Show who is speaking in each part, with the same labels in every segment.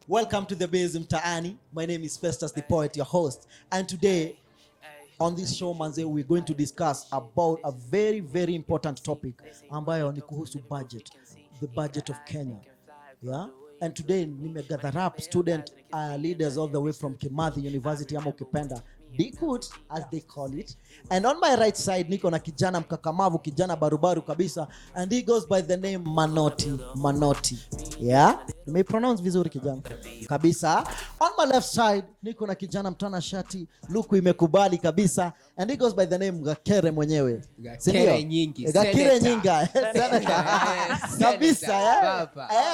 Speaker 1: Welcome to the base Mtaani. My name is Festus the Poet, your host. And today on this show manze, we're going to discuss about a very very important topic ambayo ni kuhusu budget, the budget of Kenya. Yeah? And today nimegather up student leaders all the way from Kimathi University ama ukipenda Dikut as they call it. And on my right side niko na kijana mkakamavu, kijana barubaru kabisa, and he goes by the name Manoti. Yeah? Nime pronounce vizuri kijana kabisa. On my left side niko na kijana mtana shati, luku imekubali kabisa, and he goes by the name Gakere mwenyewe.
Speaker 2: Gakere Nyingi.
Speaker 1: Gakere Nyinga. Kabisa, yeah.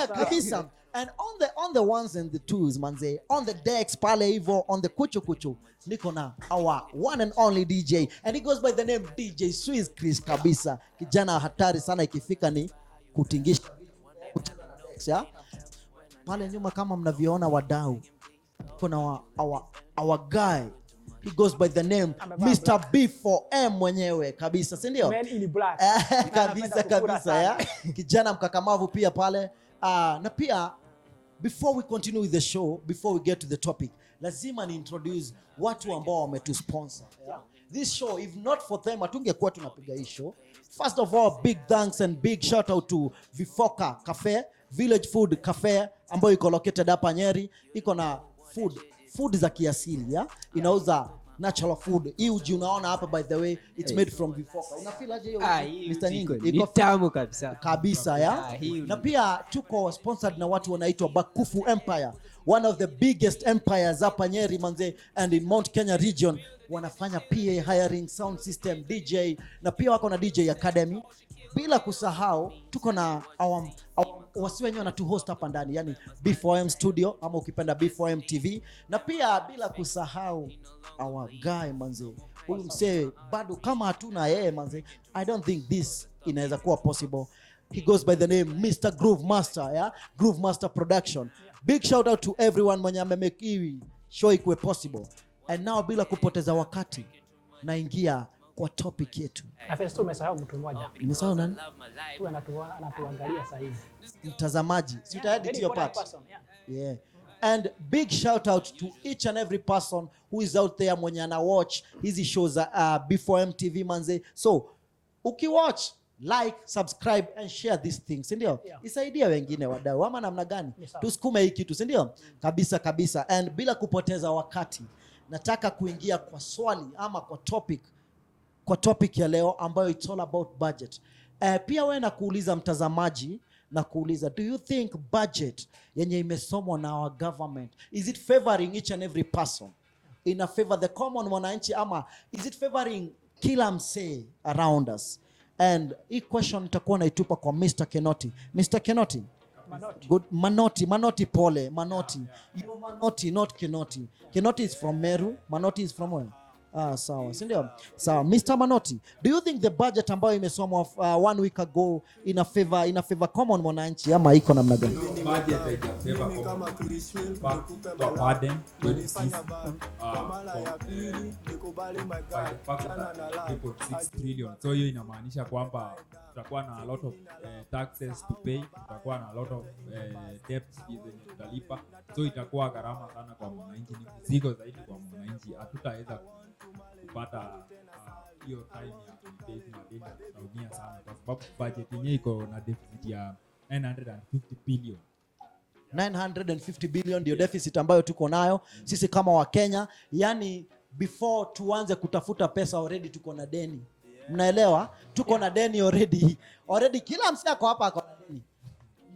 Speaker 1: Kabisa. And on the ones and the twos manze, on the decks pale hivyo, on the kuchu niko na our one and only DJ, and he goes by the name DJ Swiss Chris kabisa. Kijana hatari sana ikifika ni kutingisha. Yeah? Pale nyuma kama mnavyoona wadau, kuna our guy, he goes by the name Mr. B4M mwenyewe kabisa, si ndio?
Speaker 3: Man in black.
Speaker 1: kabisa ya. Kijana mkakamavu pia pale. Na pia before we continue with the show, before we get to the topic, lazima ni introduce watu ambao wametusponsor. Yeah? This show, if not for them, hatungekuwa tunapiga hii show. First of all, big thanks and big shout out to Vifoka Cafe, Village Food Cafe, ambayo iko located hapa Nyeri. Iko na food za kiasili, yeah? Inauza natural food. Hii uji unaona hapa, by the way, it's made from Vifoka. Unafeel aje hiyo Mr. Nyingi?
Speaker 2: Iko tamu kabisa.
Speaker 1: Kabisa, yeah? Na pia tuko sponsored na watu wanaitwa Bakufu Empire, one of the biggest empires hapa Nyeri manze, and in Mount Kenya region. Wanafanya PA hiring, sound system, DJ, na pia wako na DJ Academy. Bila kusahau tuko na wasi wenyewe na tu host hapa ndani, yani B4M studio ama ukipenda B4M TV. Na pia bila kusahau our guy manze, huyu msee bado kama hatuna yeye manze, I don't think this inaweza kuwa possible. He goes by the name Mr. Groove Master, yeah? Groove Master Production. Big shout out to everyone mwenye amemake hii show ikuwe possible. And now bila kupoteza wakati, naingia kwa topic yetu.
Speaker 3: Na first umesahau mtu mmoja.
Speaker 1: Nimesahau nani?
Speaker 3: Tu anatuangalia sasa hivi.
Speaker 1: Mtazamaji. Si utaedit your part. Yeah. And big shout out to each and every person who is out there mwenye ana watch hizi shows B4M TV manze. So, ukiwatch, like, subscribe and share these things, ndio? Yeah. Isaidia wengine wadau ama namna gani? Tusukume hii kitu, ndio? Kabisa. And bila kupoteza wakati, nataka kuingia kwa swali ama kwa topic ya leo ambayo it's all about budget. Pia wewe na kuuliza mtazamaji, na kuuliza, do you think budget yenye imesomwa na our government, is it favoring each and every person? In favor the common mwananchi ama is it favoring kila msee around us? And hii question nitakuwa naitupa kwa Mr. Kenoti. Mr. Kenoti.
Speaker 3: Manoti.
Speaker 1: Good. Manoti pole. Manoti. You Manoti, not Kenoti. Kenoti is from Meru. Manoti is from where? Sawa. Sindio? Sawa. Mr. Manoti, do you think the budget ambayo imesomwa 1 week ago in a favor common mwananchi ama iko namna gani?
Speaker 4: Budget ina favor common kwa burden 6 trillion. So hiyo inamaanisha kwamba tutakuwa na a lot of taxes to pay, tutakuwa na a lot of debts zenye tutalipa. So itakuwa gharama sana kwa mwananchi, ni mzigo zaidi kwa mwananchi. Hatutaweza kupata hiyo time ya pay madeni, tutaumia sana kwa sababu budget yenyewe iko na deficit ya 950 billion.
Speaker 1: 950 billion ndio deficit ambayo tuko nayo sisi kama wa Kenya. Yani before tuanze kutafuta pesa already tuko na deni. Mnaelewa? Tuko na deni already. Already kila msee ako hapa ako na deni.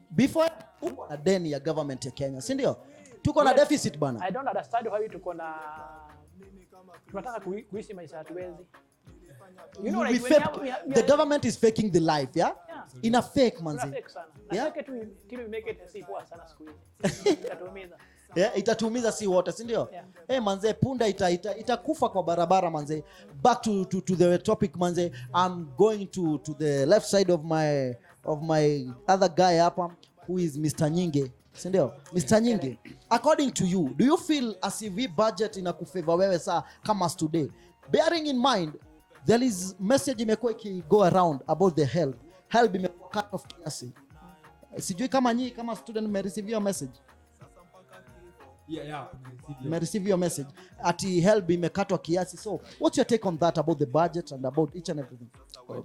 Speaker 1: Before uko na deni ya government ya Kenya, si ndio? Tuko na deficit bana.
Speaker 3: I don't understand how tuko na tunataka kuishi maisha hatuwezi. You know, like
Speaker 1: the government is faking the life, yeah? In a fake manzi.
Speaker 3: Yeah? Till we make it see poa sana siku hizi. Itatuumiza.
Speaker 1: Yeah, itatuumiza si wote, si ndio? Yeah. Manze, punda itakufa kwa barabara manze. Back to the topic manze. I'm going to the left side of my other guy hapa, who is Mr. Nyingi. Si ndio? Mr. Nyingi, according to you, do you feel as if budget inakufavor wewe saa kama today? Bearing in mind there is message imekuwa go around about the help imekuwa cut off kiasi. Sijui kama nyinyi kama student mmereceive your message. Receive your message. Ati help imekatwa kiasi. So what's your take on that, about the budget and about each and everything?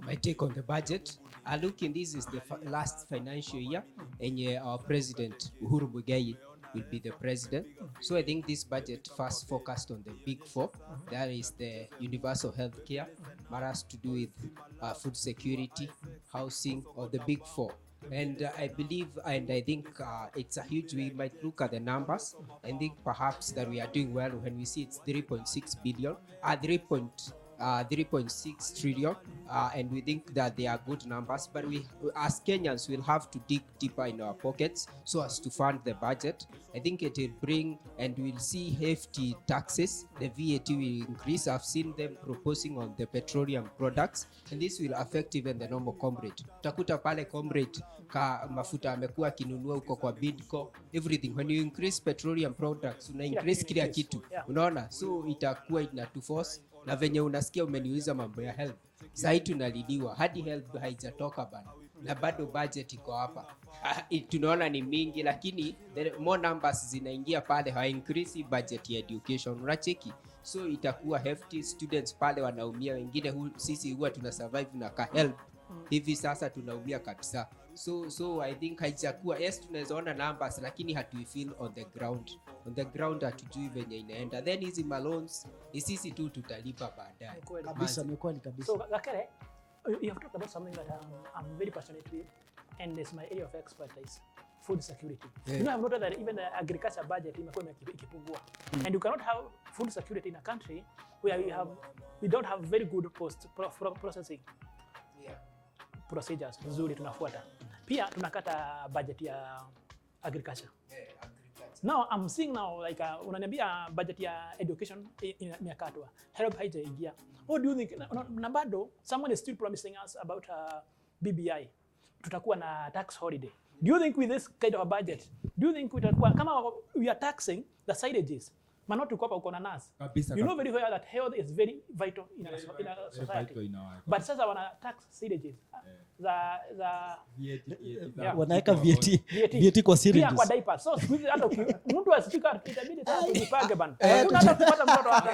Speaker 2: My take on the budget, looking, this is the last financial year, and our president Uhuru Muigai will be the president. So I think this budget first focused on the big four. That is the universal health care, matters to do with food security, housing, or the big four. And I believe, and I think it's a huge, we might look at the numbers and think perhaps that we are doing well when we see it's 3.6 billion, 3.6 trillion, and we think that they are good numbers, but we as Kenyans will have to dig deeper in our pockets so as to fund the budget. I think it will bring, and we'll see hefty taxes. The VAT will increase. I've seen them proposing on the petroleum products, and this will affect even the normal comrade. Utakuta pale comrade ka mafuta amekuwa kinunua huko kwa Bidco, everything. When you increase petroleum products, una increase kila kitu, unaona, so itakuwa inatuforce. Na venye unasikia umeniuliza mambo ya health, sasa tunalidiwa hadi health haijatoka bana, na bado budget iko hapa. Tunaona ni mingi, lakini more numbers zinaingia pale, ha increase budget ya education, unacheki. So itakuwa hefty, students pale wanaumia, wengine sisi huwa tuna survive na ka help, hivi sasa tunaumia kabisa. So I think haijakuwa, yes tunazoona numbers, lakini hatuifeel on the ground. On the ground hatujui venye inaenda. Then hizi loans sisi tu tutalipa baadaye.
Speaker 1: Kabisa, ni kweli kabisa.
Speaker 3: So Gakere, you have talked about something that I'm very passionate with, and it's my area of expertise, food security. You know, I've noted that even the agriculture budget imekuwa ikipungua. And you cannot have food security in a country where we don't have very good processing procedures nzuri tunafuata. Pia tunakata budget ya agriculture. Now I'm seeing now like unaniambia budget ya education imekatwa, help haijaingia. What do you think? Na bado someone is still promising us about BBI, tutakuwa na tax holiday. Do you think with this kind of a budget, do you think tutakuwa kama we are taxing the sidages? Manoti uko hapa uko na nurse. You know very well that health is very vital in a society. But sasa wana tax sidages. Za
Speaker 1: wanaeka VAT kwa syringes.
Speaker 3: Pia kwa diapers. So squeeze hata mtu asifika itabidi sasa tujipange bana. Unataka kupata mtoto hapa.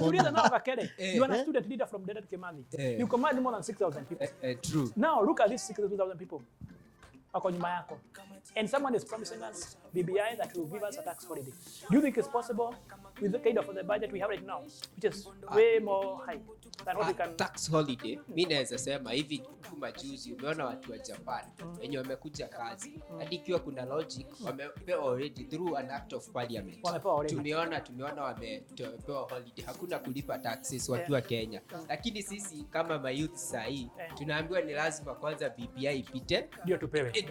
Speaker 3: Ngoja na Gakere. You are a student leader from Dedan Kimathi. You command more than 6,000 people.
Speaker 2: True.
Speaker 3: Now look at these 6,000 people. Wako nyuma yako. And someone is promising us BBI that will give us a tax holiday. Do you think it's possible with the kind of the budget we have right now, which is way more high than what we can...
Speaker 2: Tax holiday, mimi naweza sema hivi kuma juzi umeona watu wa Japan wenye wamekuja kazi. Hadi ikiwa kuna logic wamepewa already through an act of parliament. Tumeona wamepewa holiday. Hakuna kulipa taxes watu wa Kenya. Lakini sisi kama mayouth sahi tunaambiwa ni lazima kwanza BBI ipite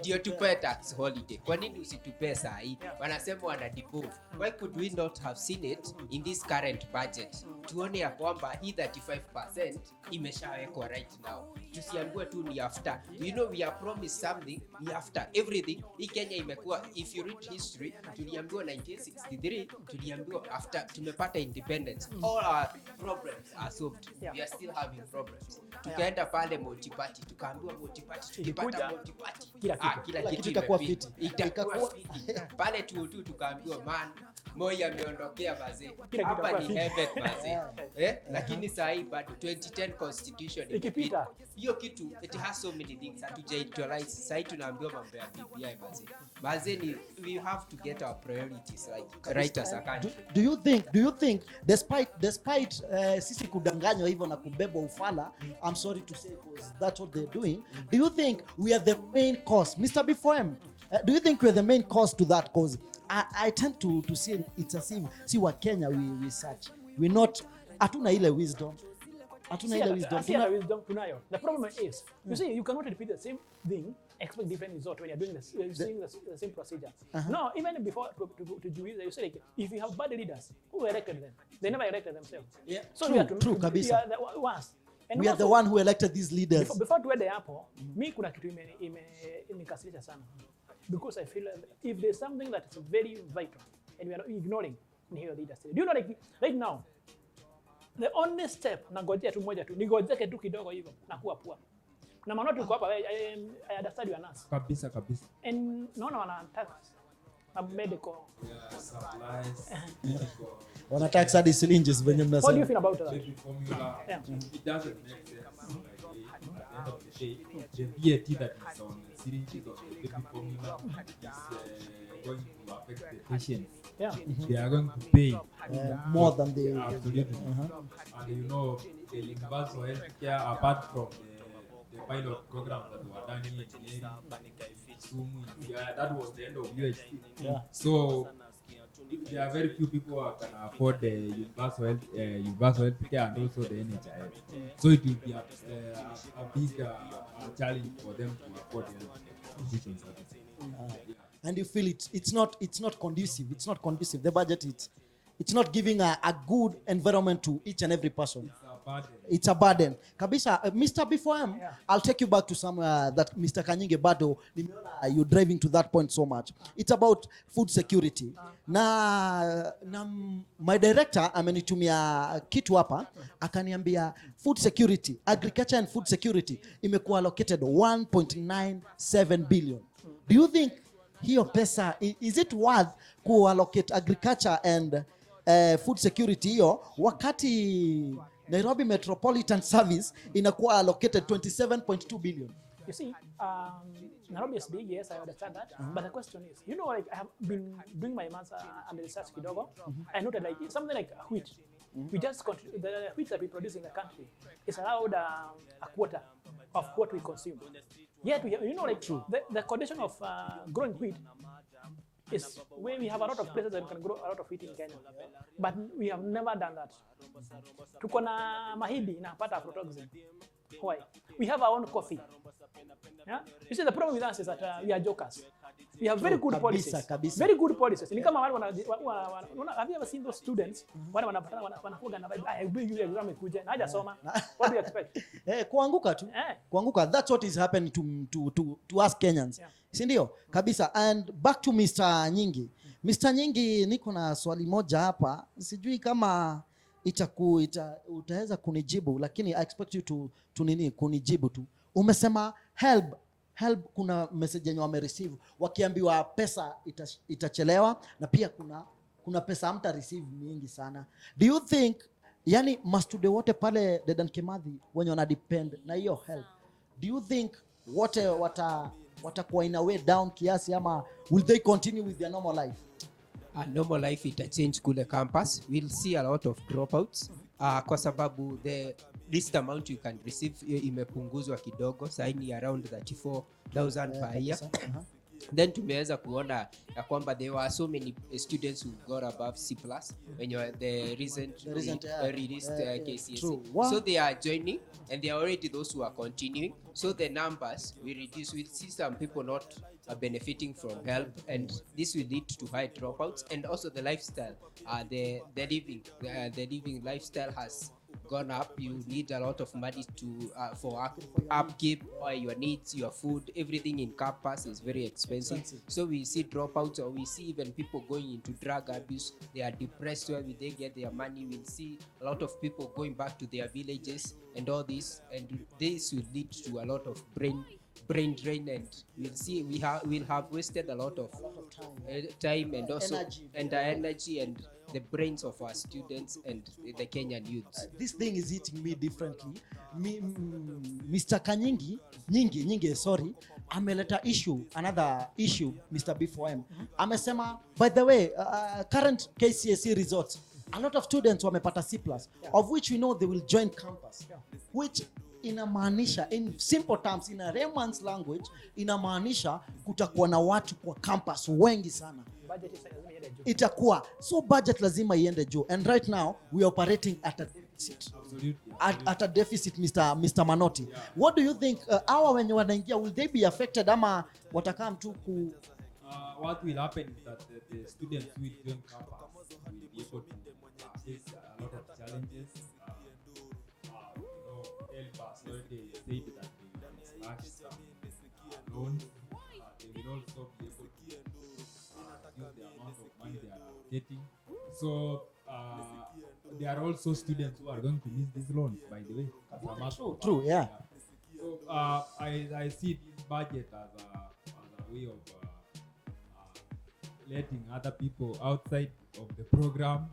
Speaker 2: ndio tupewe tax holiday. Kwa nini usitupe sahi? Wanasema wana devolve. Why could we not have seen it in this current budget? Tuone ya kwamba hii 35% imeshawekwa right now. Tusiambiwe tu ni after. You know we are promised something ni after everything. Hii Kenya imekuwa, if you read history, tuliambiwa 1963, tuliambiwa after tumepata independence all our problems are solved. We are still having problems. Tukaenda pale multi-party, tukaambiwa multi-party, tukipata multi-party kila kitu
Speaker 1: itakuwa fit.
Speaker 2: Itakuwa pale tu tukaambiwa man Moi ameondokea wazee. Hapa ni heaven wazee. Lakini saa hii bado 2010 constitution ikipita. Hiyo kitu it has so many things hatujaitalize. Saa hii tunaambiwa mambo ya BBI wazee. Wazee ni we have to get our priorities right as a country.
Speaker 1: Do you think despite sisi kudanganywa hivyo na kubebwa ufala, I'm sorry to say because that's what they're doing. Do you think we are the main cause, Mr. B4M? Do you think we're the main cause to that? Because I tend to see it's as if see what Kenya we search. We not hatuna ile wisdom. Hatuna ile wisdom.
Speaker 3: Tunayo. The problem is, you see, you cannot repeat the same thing, expect different result when you're doing this, you're doing the same procedure. No, even before to do it, you say like, if you have bad leaders, who elected them? They never elected themselves.
Speaker 1: Yeah.
Speaker 3: So
Speaker 1: true, kabisa.
Speaker 3: We are the ones. And
Speaker 1: we are the one who elected these leaders.
Speaker 3: Before tuende hapo, mimi kuna kitu imekasirisha sana. Because I feel if there's something that is very vital and we are ignoring in here leaders. Do you know like right now the only step na ngojea tu moja tu nigojeke tu kidogo hivyo na kuwa poa. Na Manoti uko hapa I understand you are nurse.
Speaker 4: Kabisa.
Speaker 3: And naona wana tax medical.
Speaker 4: Supplies,
Speaker 1: Wanatax hadi syringes venye
Speaker 3: What do you
Speaker 1: mnasema.
Speaker 3: feel about that?
Speaker 4: baby formula.
Speaker 3: Yeah.
Speaker 4: It doesn't make sense. Like, at the end of the day, the VAT that is on the syringes or the baby formula is going to affect the patients.
Speaker 3: Yeah.
Speaker 4: They are going to pay
Speaker 1: More than the
Speaker 4: absolutely. And you know, the universal healthcare, apart from the pilot programs that were done here in Nyeri, Kisumu, that was the end of UHC.
Speaker 1: Yeah.
Speaker 4: So there are very few people who can afford the universal healthcare and also the NHIS. So it will be a big challenge for them to afford the teaching services.
Speaker 1: And you feel it's not conducive. It's not conducive. The budget it's not giving a good environment to each and every person. It's a burden. Kabisa, Mr. Before I'll take you back to somewhere that Mr. Kanyinge bado nimeona you driving to that point so much. It's about food security. Na my director amenitumia kitu hapa akaniambia food security, agriculture and food security imekuwa allocated 1.97 billion. Do you think hiyo pesa is it worth kuallocate agriculture and food security hiyo wakati Nairobi Metropolitan Service inakuwa allocated 27.2 billion?
Speaker 3: You see, Nairobi is big, yes, I understand that. But the question is, you know, like I have been doing my master and research kidogo. I noted like something like wheat. We just the wheat that we produce in the country is allowed a quarter of what we consume. Yet, you know, like the condition of growing wheat is where we have a lot of places that we can grow a lot of wheat in Kenya. But we have never done that. Tuko na mahindi inapata aflatoxin. Why? We have our own coffee. Yeah? You see, the problem with us is that we are jokers. We have very good policies.
Speaker 1: Kabisa.
Speaker 3: Very good policies. Ni kama wale have you ever seen those students wale wanafuga na I will you exam ikuje na hajasoma. What do you expect?
Speaker 1: Kuanguka tu. Kuanguka. That's what is happening to us Kenyans.
Speaker 3: Yeah.
Speaker 1: Si ndio? Kabisa. And back to Mr. Nyingi. Mr. Nyingi, niko na swali moja hapa. Sijui kama utaweza kunijibu, lakini I expect you to kunijibu tu. Umesema help, kuna message yenye wamereceive wakiambiwa pesa itachelewa na pia kuna pesa hamta receive mingi sana. Do you think yani mastude wote pale Dedan Kimathi wenye wana depend na hiyo help, do you think wote watakuwa in a way down kiasi ama will they continue with their normal life?
Speaker 2: A normal life ita change kule campus. We'll see a lot of dropouts kwa sababu the least amount you can receive imepunguzwa kidogo, saini around 34,000 per year. Then tumeweza kuona ya kwamba there were so many students who got above C+ when you the recent released KCSE. So they are joining and they are already those who are continuing. So the numbers will reduce. We'll see some people not benefiting from help, and this will lead to high dropouts. And also the lifestyle, the living lifestyle has gone up. You need a lot of money to for upkeep or your needs, your food, everything in campus is very expensive. So we see dropouts, or we see even people going into drug abuse. They are depressed. Where will they get their money? We'll see a lot of people going back to their villages and all this, and this will lead to a lot of brain drain, and we'll see we'll have wasted a lot of time and also energy and the brains of our students and the Kenyan youths.
Speaker 1: This thing is hitting me differently. Mr. Kanyingi, Nyingi, sorry, ameleta another issue, Mr. B4M. Amesema, by the way, current KCSE results, a lot of students wamepata C+, of which we know they will join campus, which inamaanisha, in simple terms, in a layman's language, inamaanisha kutakuwa na watu kwa campus wengi sana. Itakuwa so budget lazima iende juu, and right now we are operating at a deficit. At a deficit, Mr. Manoti. What do you think hawa wenye wanaingia, will they be affected ama watakaa mtu
Speaker 4: what will happen is that the students will join campus will be able to face a lot of challenges. Elbas already said that they will slash some loans. They will also be able to use the amount of money they are getting. So there are also students who are going to miss these loans, by the way.
Speaker 1: True, yeah.
Speaker 4: So I see this budget as a way of letting other people outside of the program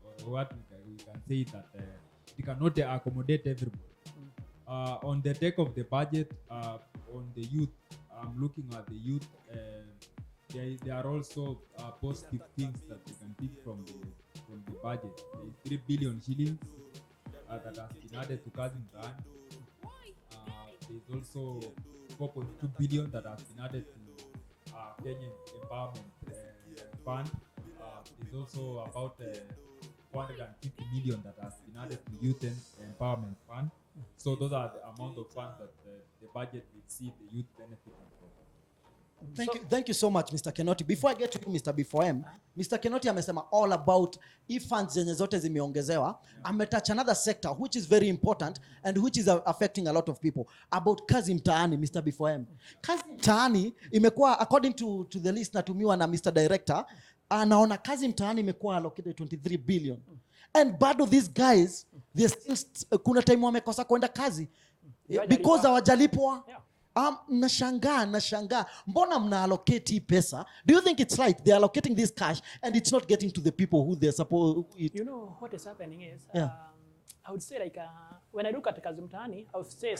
Speaker 4: or what we can say that we cannot accommodate everybody. On the deck of the budget, on the youth, I'm looking at the youth. There are also positive things that we can pick from the budget. There is 3 billion shillings that has been added to Kazi Mtaani. There is also 4.2 billion that has been added to Kenyan Empowerment Fund. There's also about 450 million that has been added to Youth Empowerment Fund. So those are the amount of funds that the budget will see the youth benefiting from.
Speaker 1: Thank you so much, Mr. Kenoti. Before I get to you, Mr. B4M, Mr. Kenoti amesema all about if funds zenye zote zimeongezewa. Ametouch another sector which is very important and which is affecting a lot of people. About Kazi Mtaani, Mr. B4M. Kazi Mtaani imekuwa, according to the list natumiwa na Mr. Director, anaona Kazi Mtaani imekuwa allocated 23 billion. And bado these guys, they still, kuna time wamekosa kwenda kazi because hawajalipwa. Nashangaa. Mbona mna allocate hii pesa? Do you think it's right? They're allocating this cash and it's not getting to the people who they're supposed to.
Speaker 3: You know what is happening is,
Speaker 1: Yeah.
Speaker 3: I would say like, when I look at Kazi Mtaani, I would say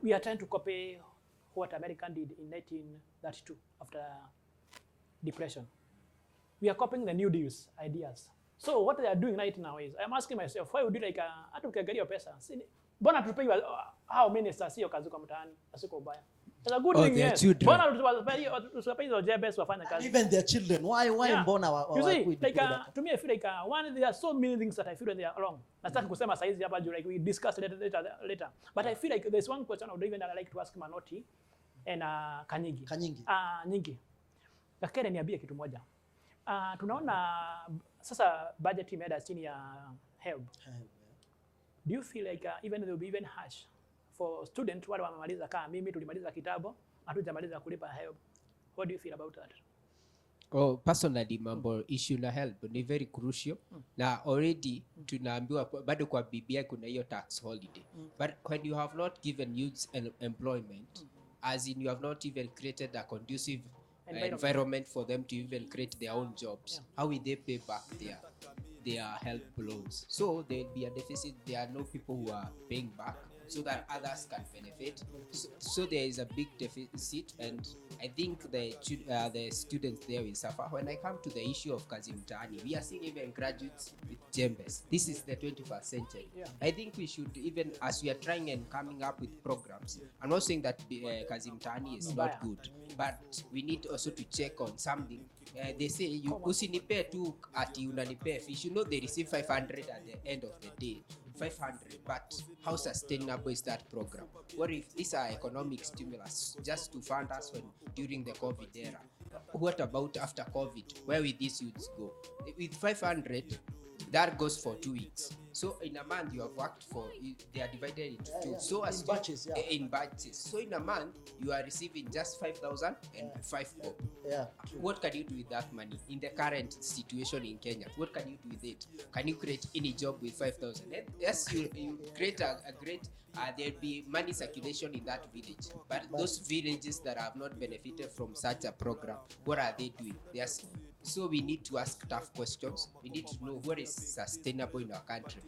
Speaker 3: we are trying to copy what America did in 1932 after depression. We are copying the New Deal's ideas. So what they are doing right now is, I'm asking myself, why would you like, hata ukiangalia pesa, mbona tupewe how ministers sio kazi kwa mtaani, asiko ubaya. It's a good thing, yes. Mbona tusiwape hizo jebes wafanya kazi.
Speaker 1: Even their children, why mbona
Speaker 3: you see, like, to me I feel like, one, there are so many things that I feel that they are wrong. Nataka kusema saizi hapa juu, like we discussed later. But I feel like there's one question I would even like to ask Manoti and Nyingi. Gakere, niambie kitu moja. Tunaona sasa budget imeenda chini ya help. Do you feel like even there will be even harsh for students wale wamemaliza kama mimi tulimaliza kitabu hatujamaliza kulipa help? What do you feel about that?
Speaker 2: Oh, personally mambo issue na help ni very crucial. Na already tunaambiwa bado kwa BBI kuna hiyo tax holiday. But when you have not given youth employment, as in you have not even created a conducive environment for them to even create their own jobs, how will they pay back their help loans? So there will be a deficit. There are no people who are paying back so that others can benefit. So there is a big deficit, and I think the students there will suffer. When I come to the issue of Kazi Mtaani, we are seeing even graduates with jembes. This is the 21st century. I think we should, even as we are trying and coming up with programs, I'm not saying that Kazi Mtaani is not good, but we need also to check on something. They say you usinipe tu ati unanipe fish. You know they receive 500 at the end of the day. 500, but how sustainable is that program? What if these are economic stimulus just to fund us during the COVID era? What about after COVID? Where will these youths go? With 500, that goes for 2 weeks. So in a month you have worked for, they are divided into two. So as
Speaker 1: in batches,
Speaker 2: in batches. So in a month you are receiving just 5,000 and 5 bob. What can you do with that money in the current situation in Kenya? What can you do with it? Can you create any job with 5,000? Yes, you create a great. There'll be money circulation in that village, but those villages that have not benefited from such a program, what are they doing? So we need to ask tough questions. We need to know what is sustainable in our country.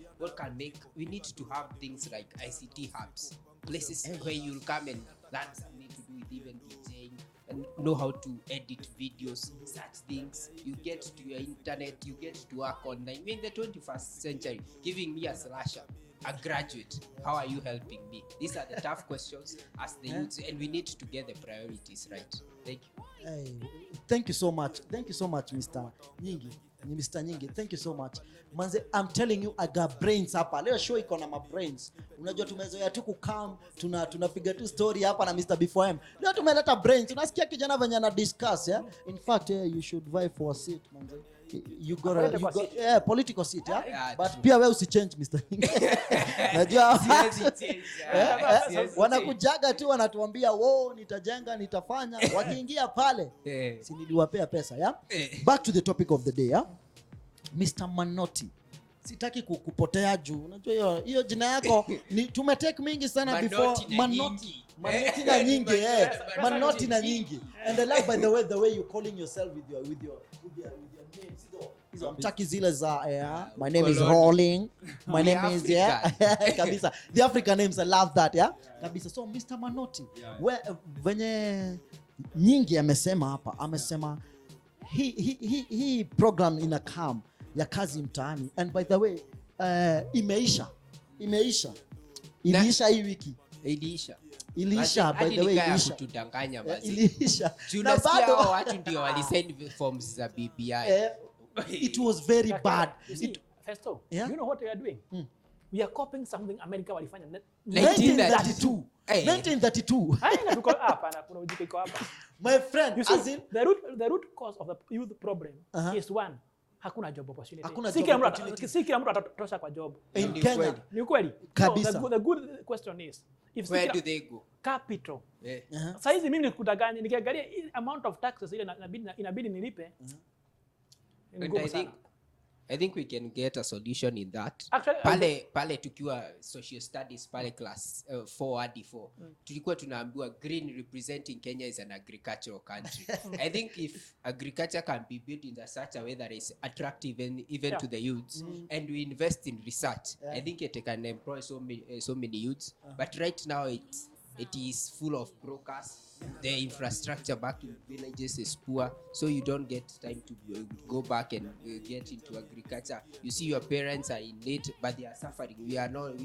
Speaker 2: We need to have things like ICT hubs, places where you'll come and learn something to do with even DJing and know how to edit videos, such things. You get to your internet, you get to work online. We're in the 21st century, giving me a slasher, a graduate, how are you helping me? These are the tough questions as the youth, and we need to get the priorities right. Thank you.
Speaker 1: Hey, thank you so much. Thank you so much, Mr. Nyingi. Mr. Nyingi, thank you so much. Manze, I'm telling you, I got brains hapa. Leo show iko na ma brains. Unajua tumezoea tu kukam, tunapiga tu story hapa na Mr. B4M. Leo tumeleta brains. Unasikia kijana venye na discuss, yeah? In fact, you should vie for a seat, manze. You got political seat, yeah? But
Speaker 2: true.
Speaker 1: Pia wewe usichange, Mr. Nyingi. Najua wanakujaga tu wanatuambia, "Whoa, nitajenga, nitafanya." Wakiingia pale, si niliwapea pesa, yeah? Back to the topic of the day, yeah? Mr. Manoti. Sitaki kukupotea juu. Unajua hiyo jina yako tumetake mingi sana before Manoti. Manoti na Nyingi, Manoti na Nyingi. And I love, by the way you're calling yourself with your names. Hizo mtaki zile za my name is Rolling. My name is kabisa. The African names, I love that, kabisa. So Mr. Manoti, venye Nyingi amesema hapa, amesema hii program ina come ya kazi mtaani, and by the way imeisha hii wiki. Iliisha by the way, iliisha
Speaker 2: kutudanganya basi.
Speaker 1: Iliisha.
Speaker 2: Na bado watu ndio walisign forms za BBI.
Speaker 1: It was very bad.
Speaker 3: Festo, you know what we are doing? We are copying something America walifanya
Speaker 1: 1932. 1932.
Speaker 3: Haina tuko hapa na kuna ujiko iko hapa.
Speaker 1: My friend,
Speaker 3: as in the root cause of the youth problem is one, hakuna job opportunity. Si kila mtu atatosha kwa job.
Speaker 1: In Kenya.
Speaker 3: Ni ukweli.
Speaker 1: Kabisa.
Speaker 3: The good question is,
Speaker 2: where do they go?
Speaker 3: Capital. Sasa hizi mimi nikudanganya, nikiangalia amount of taxes ile inabidi nilipe.
Speaker 2: I think we can get a solution in that.
Speaker 3: Actually,
Speaker 2: pale tukiwa social studies pale class 4 hadi 4 tulikuwa tunaambiwa green representing Kenya is an agricultural country. I think if agriculture can be built in such a way that is attractive and even to the youths, and we invest in research, I think it can employ so many youths. But right now it is full of brokers. The infrastructure back in villages is poor, so you don't get time to go back and get into agriculture. You see your parents are in need, but they are suffering. We are not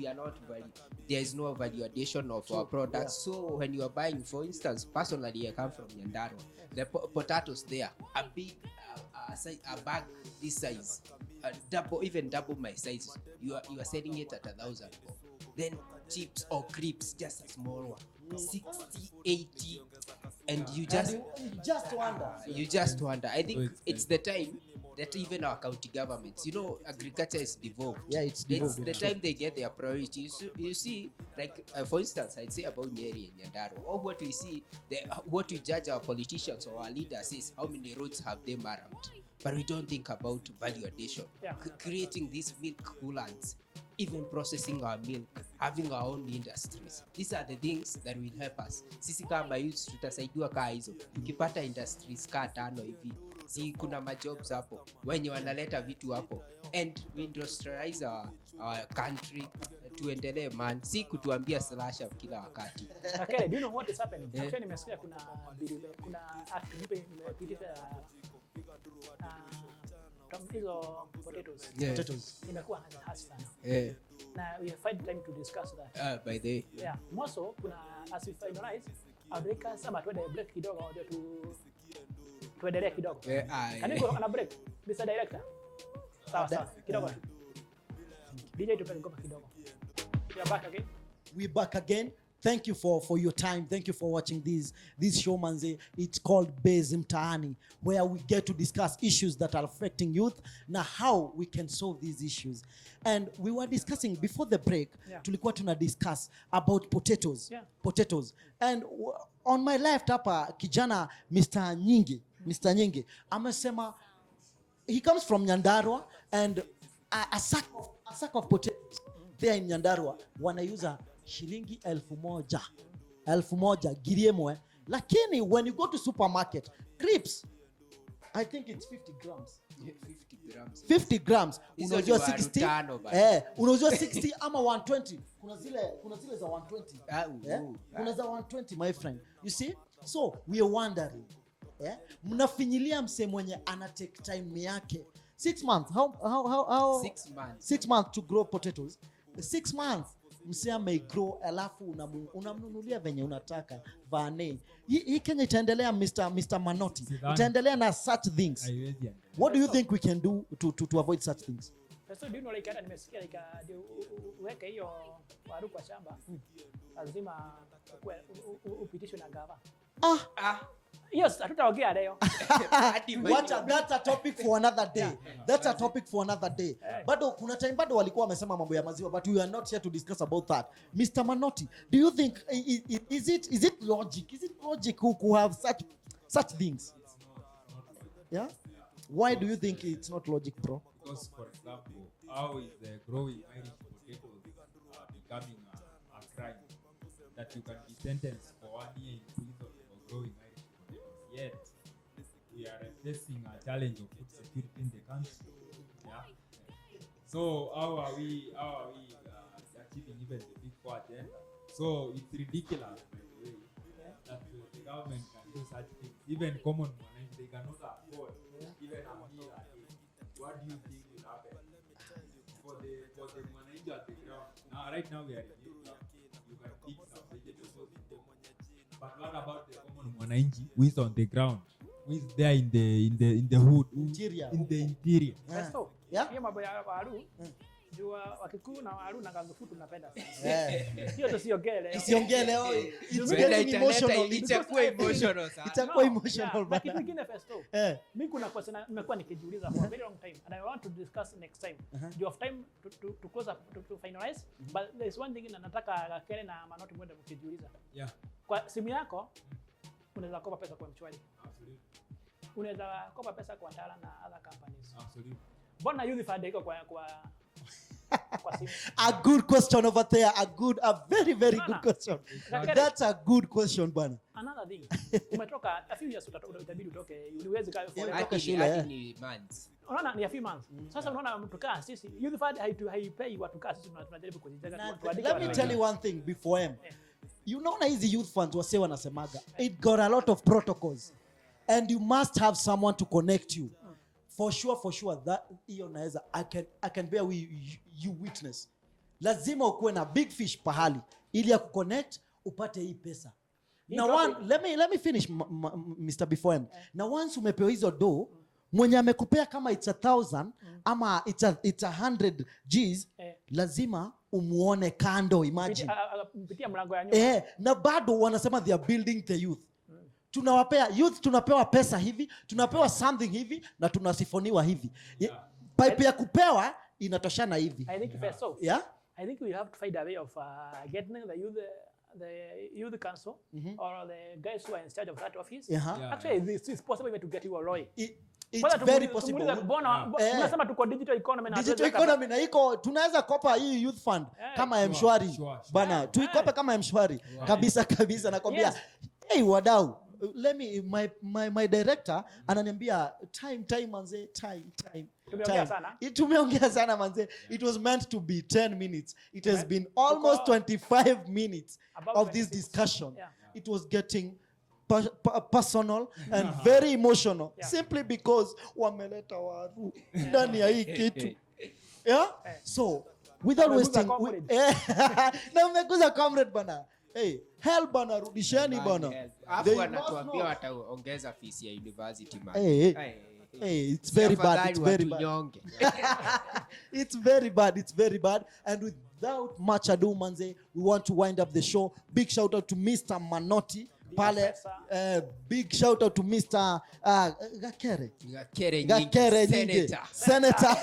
Speaker 2: there is no value addition of our products. So when you are buying, for instance, personally I come from Nyandarua, the potatoes there, a bag this size, even double my size, you are selling it at 1,000. Then chips or crepes, just a small one, 60, 80, and you just wonder. I think it's the time that even our county governments, agriculture is devolved.
Speaker 1: It's devolved.
Speaker 2: It's the time they get their priorities. You see, like for instance, I'd say about Nyeri and Nyandaro, or what we see, what we judge our politicians or our leaders is how many roads have they around. But we don't think about value addition, creating these milk coolants, even processing our milk, having our own industries. These are the things that will help us. Sisi kama youth tutasaidiwa kaa hizo. Ukipata industries kaa 5 hivi, si kuna majobs hapo, wenye wanaleta vitu hapo, and we industrialize our country, tuendelee man, si kutuambia slash up kila wakati.
Speaker 3: Okay, do you know what is happening? Actually nimesikia kuna act nimepitisha hizo potatoes imekuwa hasi sana. Na we find time to discuss that.
Speaker 2: By the way.
Speaker 3: Also kuna as we finalize Africa sama tuende break kidogo ndio tuendelee kidogo. Kaniko ana break Mr. Director. Sawa kidogo. DJ tupende ngoma kidogo. We are back again.
Speaker 1: We back again. Thank you for your time. Thank you for watching this show, manze. It's called Mtaani, where we get to discuss issues that are affecting youth, now how we can solve these issues. And we were discussing before the break, tulikuwa tuna discuss about potatoes. Potatoes. And on my left hapa kijana Mr. Nyingi, amesema he comes from Nyandarua, and a sack of potatoes there in Nyandarua wanauza shilingi 1,000 giriemwe, lakini when you go to supermarket crepes, I think it's 50 grams. 50 grams unauzwa 60, unauzwa 60 ama 120. Kuna zile za 120. Kuna za 120, my friend, you see. So we are wondering, mnafinyilia mse mwenye ana take time yake 6 months. How 6 months to grow potatoes. 6 months msia may grow, alafu unamnunulia venye unataka vane. Hii Kenya itaendelea, Mr. Manoti, itaendelea na such things. What do you think we can do to avoid such things?
Speaker 3: So do you know, like hata nimesikia like uweke hiyo waru kwa shamba, lazima upitishwe na gava. Yes, hatutaongea leo.
Speaker 1: That's a topic for another day. That's a topic for another day. Bado kuna time bado walikuwa wamesema mambo ya maziwa, but we are not here to discuss about that. Mr. Manoti, do you think is it logic? Is it logic to have such things? Yeah? Why do you think it's not logic, bro?
Speaker 4: Because, for example, how is growing Irish potatoes becoming a crime? that you can be sentenced for 1 year in prison for growing Irish potatoes. Yet we are facing a challenge of food security in the country. Yeah. So how are we achieving even the big four agenda? So it's ridiculous, by the way, that the government can do such things. Even common Mwananchi, they cannot afford even a meal a day. What do you think will happen for the Mwananchi at the ground? Now, right now we are in April. You can pick some vegetables. But what about the common Mwananchi who is on the ground? Who is there in the hood?
Speaker 1: Interior.
Speaker 4: In the interior.
Speaker 3: Festo.
Speaker 1: Yeah.
Speaker 3: Hiyo mambo ya waru. Jua Wakikuyu na waru na Ganzufu tunapenda sana. Hiyo tusiongele.
Speaker 1: Isiongee leo. It's
Speaker 2: When
Speaker 1: getting
Speaker 2: italeta
Speaker 1: emotional.
Speaker 2: itakuwa emotional sana.
Speaker 1: Itakuwa emotional
Speaker 3: Na
Speaker 1: bana.
Speaker 3: kitu kingine Festo. Mimi kuna question nimekuwa nikijiuliza for a very long time and I want to discuss next time. You have time to close up to finalize, but there is one thing nataka Gakere na Manoti mwende mkijiuliza.
Speaker 4: Yeah.
Speaker 3: Kwa simu yako unaweza kopa pesa kwa Mshwari.
Speaker 4: Absolutely.
Speaker 3: Unaweza kopa pesa kwa Tala na other companies.
Speaker 4: Absolutely.
Speaker 3: Mbona youth fund iko kwa simu?
Speaker 1: A good question over there. A very
Speaker 3: Bana.
Speaker 1: good question.
Speaker 3: Gakere.
Speaker 1: That's a good question bana.
Speaker 3: Another thing. Umetoka a few years utabidi utoke uliwezi kaa for
Speaker 1: Yeah,
Speaker 3: like
Speaker 1: Toka shule,
Speaker 2: Hadi ni months.
Speaker 3: unaona ni a few months. Sasa unaona mtu kaa sisi youth fund haipei watu kaa sisi tunajaribu kujijenga tuandike.
Speaker 1: Let me
Speaker 3: watu
Speaker 1: tell
Speaker 3: wengine.
Speaker 1: you one thing before him.
Speaker 3: Yeah.
Speaker 1: You know na hizi youth funds wase wanasemaga. It got a lot of protocols. And you must have someone to connect you. For sure that hiyo naweza I can bear you witness. Lazima ukuwe na big fish pahali ili ya kuconnect upate hii pesa. Now let me finish Mr. Before him. Now once umepewa hizo do mwenye amekupea kama it's 1,000 ama it's 100 Gs lazima umuone kando, imagine.
Speaker 3: Mpitia mlango ya nyuma.
Speaker 1: Na bado wanasema they are building the youth. Tunawapea youth, tunapewa pesa hivi, tunapewa something hivi na tunasifoniwa hivi. Pipe ya kupewa inatoshana hivi.
Speaker 3: I think first so.
Speaker 1: Yeah?
Speaker 3: I think we have to find a way of getting the youth council or the guys who are in charge of that office.
Speaker 1: Yeah.
Speaker 3: Actually, it's possible even to get you a lawyer.
Speaker 1: It's very possible.
Speaker 3: Mbona unasema tuko digital economy na
Speaker 1: Digital economy na iko tunaweza kopa hii youth fund kama Mshwari bana. Tuikope kama Mshwari kabisa nakwambia. Hey wadau, let me my director ananiambia time manze time. Tumeongea sana manze. It was meant to be 10 minutes. It has been almost 25 minutes of this discussion. It was getting personal and very emotional simply because wameleta waru ndani ya hii kitu. So without wasting na umeguza comrade bana. Hey, hell bana, rudisheni bana.
Speaker 2: Afu wanatuambia wataongeza fees ya university man.
Speaker 1: Hey, it's very bad. It's very bad. It's very bad. And without much ado, manze, we want to wind up the show. Big shout out to Mr. Manoti. Pale, big shout out to Mr. Gakere Nyingi Senator.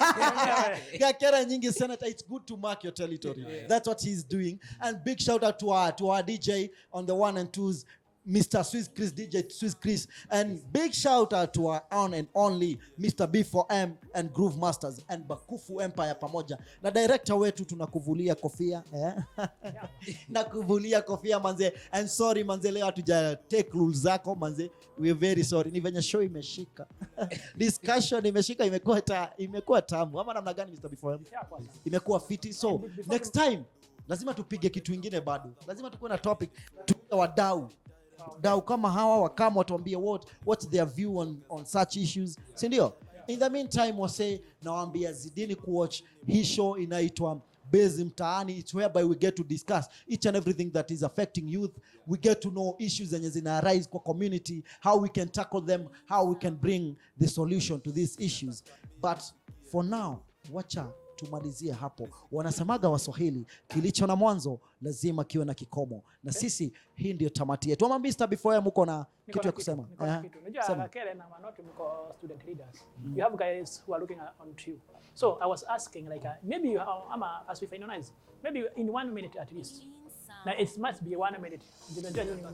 Speaker 1: Gakere Nyingi Senator. It's good to mark your territory. That's what he's doing. And big shout out to our DJ on the 1 and 2s, Mr. Swiss Chris, DJ Swiss Chris. And big shout out to our own and only Mr. B4M and Groove Masters and Bakufu Empire pamoja. Na director wetu tunakuvulia kofia. Nakuvulia kofia manze. And sorry manze, leo hatuja take rules zako manze. We are very sorry. Ni venye show imeshika. Discussion imeshika, imekuwa tamu. Ama namna gani Mr. B4M? Imekuwa fiti. So next time lazima tupige kitu kingine bado. Lazima tukuwe na topic wadau. Dau kama hawa wakama watuambie what's their view on such issues, si ndio? In the meantime wase nawaambia zidini kuwatch hii show inaitwa Mtaani. It's whereby we get to discuss each and everything that is affecting youth. We get to know issues zenye zina arise kwa community, how we can tackle them, how we can bring the solution to these issues. But for now, wacha tumalizie hapo. Wanasemaga Waswahili, kilicho na mwanzo lazima kiwe na kikomo. Na sisi hii ndio tamati yetu. Ama Mr. Before ya mko na kitu ya kusema?
Speaker 3: Unajua Gakere na Manoti mko student leaders. You have guys who are looking onto you. So I was asking like maybe you as we finalize, maybe in 1 minute at least. Now it must be 1 minute.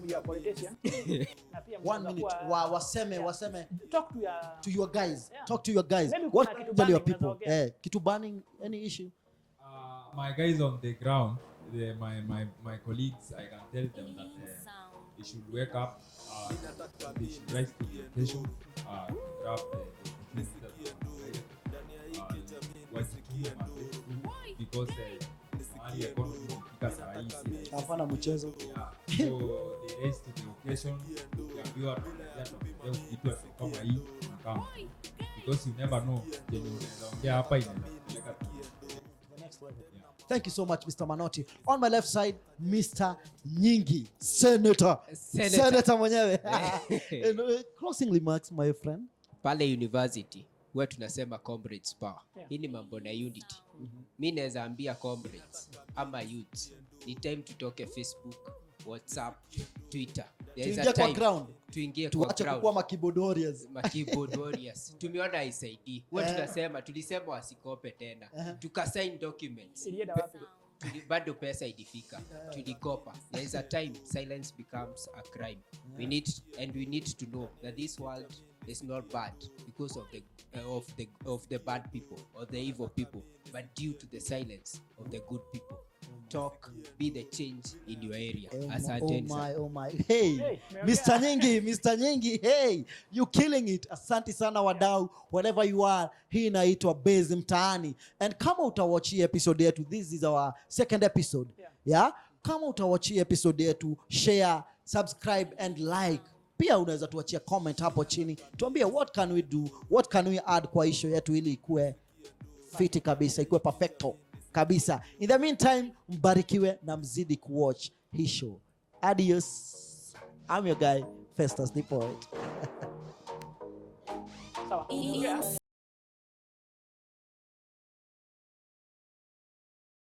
Speaker 3: You are politician.
Speaker 1: 1 minute. Waseme.
Speaker 3: Talk
Speaker 1: to your guys. Yeah. Talk to your guys.
Speaker 3: Maybe
Speaker 1: what tell your people? Kitu burning, any issue?
Speaker 4: My guys on the ground, my colleagues, I can tell them that they should wake up, they should rise to the occasion, grab the opportunity wajitume because mahali economy ikifika saa hii
Speaker 1: hapana mchezo.
Speaker 4: so they rise to the occasion, ukiambiwa tunaongea kitu kama hii na kama because you never know yenye unaweza ongea hapa inaweza
Speaker 1: Thank you so much, Mr. Manoti. On my left side, Mr. Nyingi, Senator mwenyewe. And, closing remarks, my friend.
Speaker 2: Pale university huwa tunasema comrades power. Hii ni mambo na unity. Mimi naweza ambia comrades ama youth, ni time tutoke Facebook, WhatsApp, Twitter.
Speaker 1: Tuingie kwa ground.
Speaker 2: Tuingie kwa
Speaker 1: Tuache
Speaker 2: ground.
Speaker 1: kuwa makeyboard warriors.
Speaker 2: Makeyboard warriors. Tumeona ICD. Huwa tulisema wasikope tena. Tukasign documents.
Speaker 3: Ilienda wapi?
Speaker 2: Bado pesa idifika. Tulikopa. There is a time silence becomes a crime. We need to know that this world is not bad because of the bad people or the evil people, but due to the silence of the good people. Talk, be the change in your area.
Speaker 1: Oh my. Hey, Mr. Nyingi, hey, you killing it. Asante sana wadau, wherever you are. Hii inaitwa Base Mtaani. And kama utawatch hii episode yetu, this is our second episode. Yeah? Kama utawatch hii episode yetu, share, subscribe and like. Pia unaweza tuachia comment hapo chini. Tuambie what can we do? What can we add kwa issue yetu ili ikue fiti kabisa, ikue perfecto kabisa. In the meantime, mbarikiwe na mzidi kuwatch hii show. Adios. I'm your guy, Festus the Poet.
Speaker 3: Sawa.